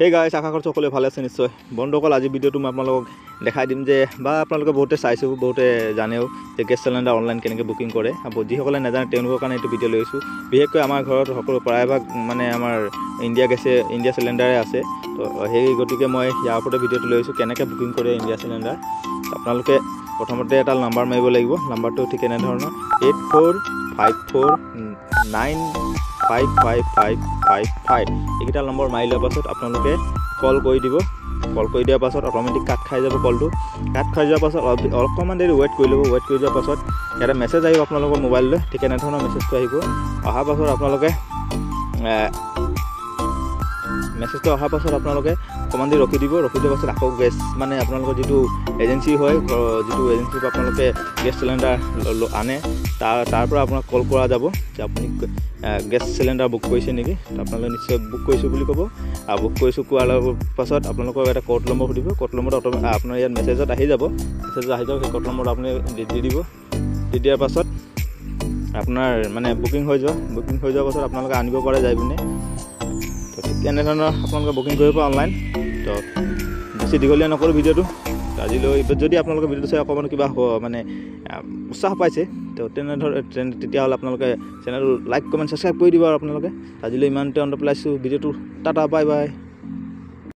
হে গাইছ, আশা কৰোঁ সকলোৱে ভালে আছে নিশ্চয়। বন্ধুসকল, আজি ভিডিঅ'টো মই আপোনালোকক দেখাই দিম যে বা আপোনালোকে বহুতে চাইছোঁ, বহুতে জানেও যে গেছ চিলিণ্ডাৰ অনলাইন কেনেকৈ বুকিং কৰে। যিসকলে নাজানে তেওঁলোকৰ কাৰণে এইটো ভিডিঅ' লৈ আহিছোঁ। বিশেষকৈ আমাৰ ঘৰত সকলো প্ৰায়ভাগ মানে আমাৰ ইণ্ডিয়া চিলিণ্ডাৰে আছে। তো সেই গতিকে মই ইয়াৰ ওপৰতে ভিডিঅ'টো লৈ আহিছোঁ, কেনেকৈ বুকিং কৰে ইণ্ডিয়া চিলিণ্ডাৰ। আপোনালোকে প্ৰথমতে এটা নাম্বাৰ মাৰিব লাগিব। নাম্বাৰটো ঠিক এনেধৰণৰ 8454955555। এইকেইটা নম্বৰ মাৰি লোৱাৰ পাছত আপোনালোকে কল কৰি দিব। কল কৰি দিয়াৰ পাছত অট'মেটিক কাট খাই যাব কলটো। কাট খাই যোৱাৰ পাছত অকণমান দেৰি ৱেইট কৰি ল'ব। ৱেইট কৰি যোৱাৰ পাছত ইয়াতে মেছেজ আহিব আপোনালোকৰ মোবাইললৈ। ঠিক এনেধৰণৰ মেছেজটো আহিব। অহাৰ পাছত আপোনালোকে মেছেজটো অহাৰ পাছত আপোনালোকে অকণমান দেৰি ৰখি দিব। ৰখি দিয়াৰ পাছত আকৌ গেছ মানে আপোনালোকৰ যিটো এজেঞ্চি হয়, যিটো এজেঞ্চিৰ পৰা আপোনালোকে গেছ চিলিণ্ডাৰ আনে, তাৰ পৰা আপোনাক কল কৰা যাব যে আপুনি গেছ চিলিণ্ডাৰ বুক কৰিছে নেকি। আপোনালোকে নিশ্চয় বুক কৰিছোঁ বুলি ক'ব। আৰু বুক কৰিছোঁ কোৱাৰ পাছত আপোনালোকক এটা কোড নম্বৰ সুধিব। কোড নম্বৰটো আপোনাৰ ইয়াত মেছেজত আহি যাব। মেছেজত আহি যাব, সেই কোড নম্বৰটো আপুনি দি দিব। দি দিয়াৰ পাছত আপোনাৰ মানে বুকিং হৈ যোৱাৰ পাছত আপোনালোকে আনিব পাৰে যাই পিনে। তো ঠিক এনেধৰণৰ আপোনালোকে বুকিং কৰিব অনলাইন। তো বেছি দীঘলীয়া নকৰোঁ ভিডিঅ'টো আজিলৈ। যদি আপোনালোকে ভিডিঅ'টো চাই অকণমান কিবা মানে উৎসাহ পাইছে, তো তেতিয়াহ'লে আপোনালোকে চেনেলটো লাইক কমেণ্ট ছাবস্ক্ৰাইব কৰি দিব। আৰু আপোনালোকে আজিলৈ ইমানতে অন্ত পেলাইছোঁ ভিডিঅ'টো। Tata, bye bye.